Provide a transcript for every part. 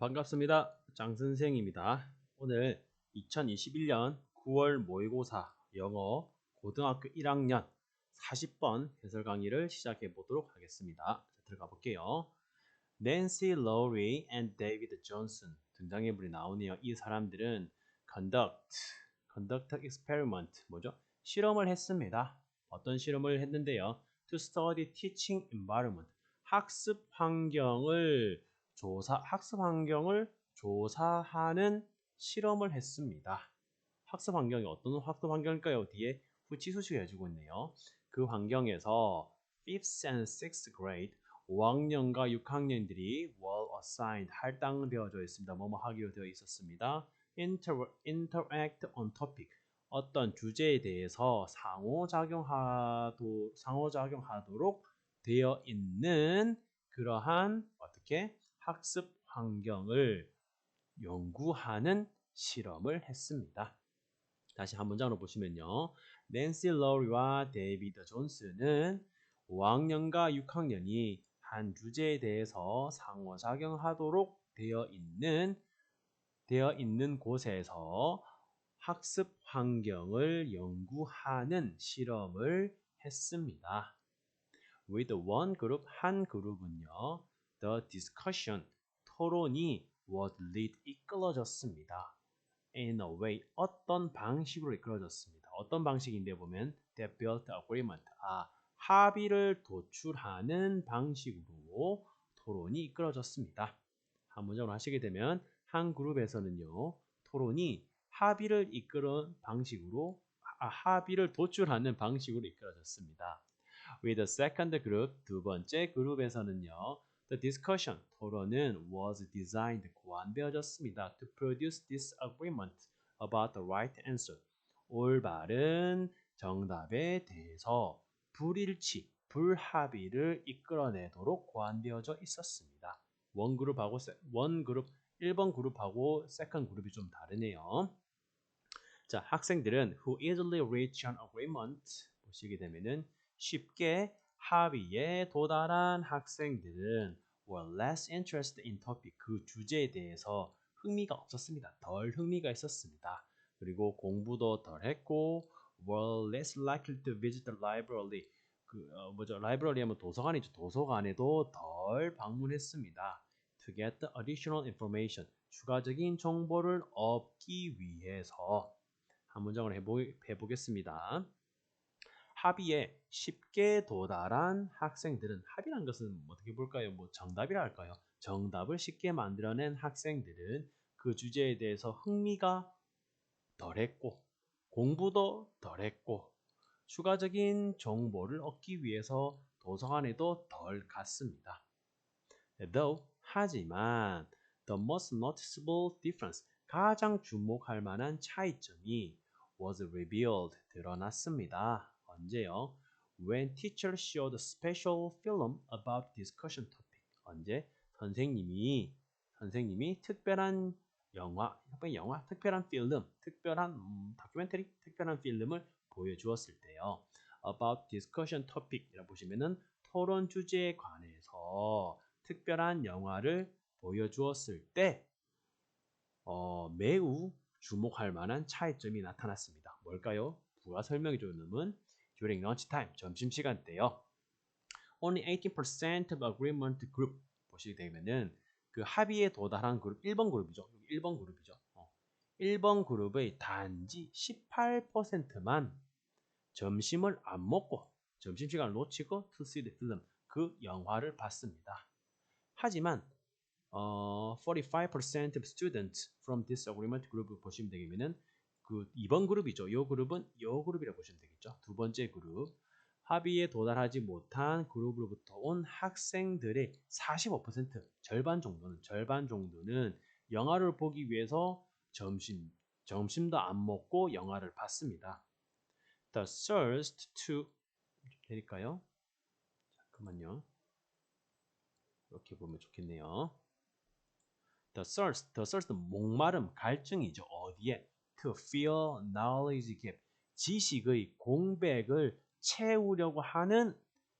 반갑습니다. 장선생입니다. 오늘 2021년 9월 모의고사 영어 고등학교 1학년 40번 해설 강의를 시작해 보도록 하겠습니다. 자, 들어가 볼게요. 낸시 로리 and 데이비드 존슨 등장인물이 나오네요. 이 사람들은 conduct experiment 뭐죠? 실험을 했습니다. 어떤 실험을 했는데요? To study teaching environment 학습 환경을 조사하는 실험을 했습니다. 학습 환경이 어떤 학습 환경일까요? 뒤에 후치 수식을 해주고 있네요. 그 환경에서 5th and 6th grade 5학년과 6학년들이 were assigned 할당되어져 있습니다. 뭐뭐 하기로 되어 있었습니다. interact on topic 어떤 주제에 대해서 상호작용하도록 되어 있는 그러한 어떻게 학습 환경을 연구하는 실험을 했습니다. 다시 한 문장으로 보시면요. 낸시 러리와 데이비드 존스는 5학년과 6학년이 한 주제에 대해서 상호작용하도록 되어 있는 곳에서 학습 환경을 연구하는 실험을 했습니다. With one group, 한 그룹은요. The discussion, 토론이 was led, 이끌어졌습니다. In a way, 어떤 방식으로 이끌어졌습니다. 어떤 방식인데 보면 that built agreement, 합의를 도출하는 방식으로 토론이 이끌어졌습니다. 한 문장으로 하시게 되면 한 그룹에서는요. 토론이 합의를 도출하는 방식으로 이끌어졌습니다. With the second group, 두 번째 그룹에서는요. The discussion, 토론은 was designed, 고안되어졌습니다. To produce disagreement about the right answer, 올바른 정답에 대해서 불합의를 이끌어내도록 고안되어져 있었습니다. 원 그룹 1번 그룹하고 세컨 그룹이 좀 다르네요. 자, 학생들은 who easily reach an agreement 보시게 되면은 쉽게 합의에 도달한 학생들은 were less interested in topic 그 주제에 대해서 흥미가 없었습니다. 덜 흥미가 있었습니다. 그리고 공부도 덜 했고 were less likely to visit the library 라이브러리 하면 도서관이죠. 도서관에도 덜 방문했습니다. To get the additional information 추가적인 정보를 얻기 위해서 한 문장을 해보겠습니다. 합의에 쉽게 도달한 학생들은 합의란 것은 어떻게 볼까요? 정답이라 할까요? 정답을 쉽게 만들어낸 학생들은 그 주제에 대해서 흥미가 덜했고 공부도 덜했고 추가적인 정보를 얻기 위해서 도서관에도 덜 갔습니다. Though, 하지만 the most noticeable difference, 가장 주목할 만한 차이점이 was revealed, 드러났습니다. 언제요? When teacher showed a special film about discussion topic. 언제? 선생님이 특별한 특별한 필름, 특별한 다큐멘터리, 특별한 필름을 보여주었을 때요. About discussion topic이라고 보시면은 토론 주제에 관해서 특별한 영화를 보여주었을 때 매우 주목할 만한 차이점이 나타났습니다. 뭘까요? 부가 설명해 주는 놈은 during lunchtime, 점심시간 때요. Only 18% of agreement group 보시게 되면은 그 합의에 도달한 그룹 1번 그룹이죠. 1번 그룹이죠. 1번 그룹의 단지 18%만 점심을 안 먹고 점심시간을 놓치고 to see the film 그 영화를 봤습니다. 하지만 45% of students from this agreement group 보시면 되겠면은 그 2번 그룹이죠. 이 그룹은 이 그룹이라고 보시면 되겠죠. 두 번째 그룹 합의에 도달하지 못한 그룹으로부터 온 학생들의 45% 절반 정도는 영화를 보기 위해서 점심도 안 먹고 영화를 봤습니다. The thirst to 될까요? 잠깐만요. 이렇게 보면 좋겠네요. The thirst, 목마름, 갈증이죠. 어디에? To fill knowledge gap, 지식의 공백을 채우려고 하는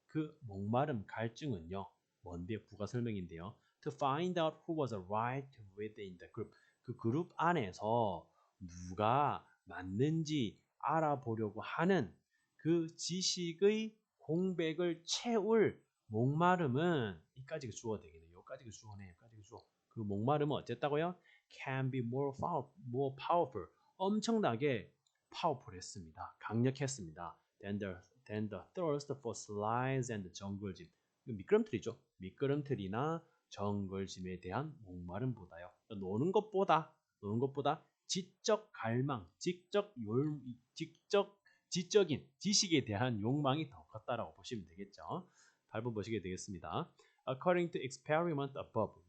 그 목마름, 갈증은요. 뭔데? 부가 설명인데요. to find out who was right within the group. 그 그룹 안에서 누가 맞는지 알아보려고 하는 그 지식의 공백을 채울 목마름은 이까지가 주어가 되겠네요. 여기까지가 주어네. 여기까지가 주어. 그 목마름은 어쨌다고요? Can be more powerful. 엄청나게 powerful했습니다. 강력했습니다. than the thirst for slides and jungle gym. 미끄럼틀이죠. 미끄럼틀이나 정글짐에 대한 목마름보다요. 노는 것보다 지적 갈망, 지적인 지식에 대한 욕망이 더 컸다라고 보시면 되겠죠. 8번 보시게 되겠습니다. According to experiment above,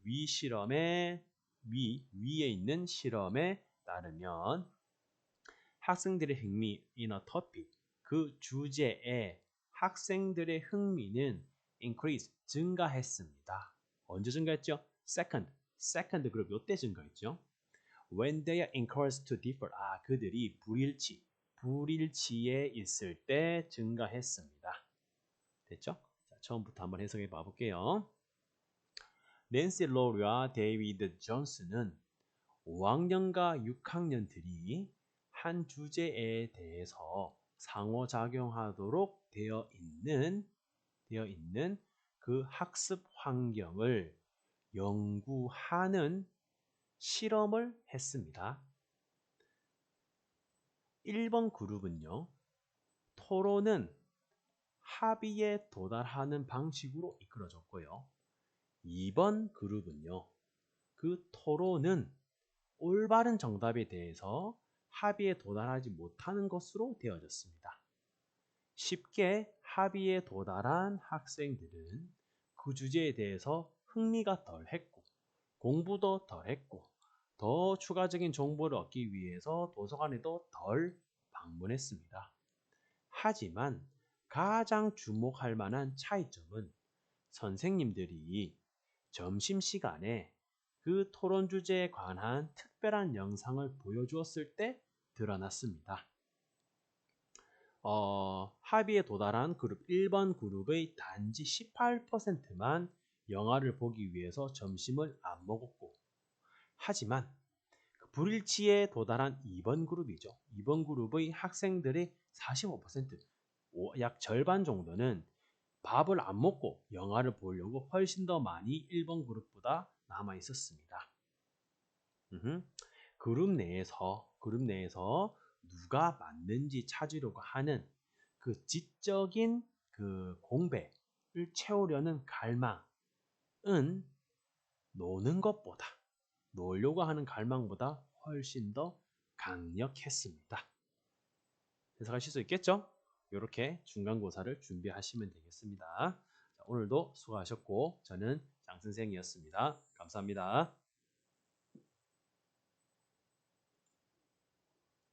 위에 있는 실험에 따르면 학생들의 흥미 in a topic, 그 주제에 학생들의 흥미는 increase, 증가했습니다. 언제 증가했죠? second 그룹 요때 증가했죠. When they are encouraged to differ, 그들이 불일치에 있을 때 증가했습니다. 됐죠? 자, 처음부터 한번 해석해 봐 볼게요. 낸시 로리와 데이비드 존스는 5학년과 6학년들이 한 주제에 대해서 상호작용하도록 되어 있는 그 학습 환경을 연구하는 실험을 했습니다. 1번 그룹은요, 토론은 합의에 도달하는 방식으로 이끌어졌고요. 2번 그룹은요, 그 토론은 올바른 정답에 대해서 합의에 도달하지 못하는 것으로 되어졌습니다. 쉽게 합의에 도달한 학생들은 그 주제에 대해서 흥미가 덜했고 공부도 덜했고 더 추가적인 정보를 얻기 위해서 도서관에도 덜 방문했습니다. 하지만 가장 주목할 만한 차이점은 선생님들이 점심시간에 그 토론 주제에 관한 특별한 영상을 보여주었을 때 드러났습니다. 합의에 도달한 그룹 1번 그룹의 단지 18%만 영화를 보기 위해서 점심을 안 먹었고, 하지만 그 불일치에 도달한 2번 그룹이죠. 2번 그룹의 학생들의 45%, 약 절반 정도는 밥을 안 먹고 영화를 보려고 훨씬 더 많이 1번 그룹보다 남아 있었습니다. 그룹 내에서 누가 맞는지 찾으려고 하는 그 지적인 그 공백을 채우려는 갈망은 놀려고 하는 갈망보다 훨씬 더 강력했습니다. 해석하실 수 있겠죠? 이렇게 중간고사를 준비하시면 되겠습니다. 자, 오늘도 수고하셨고 저는 장 선생이었습니다. 감사합니다.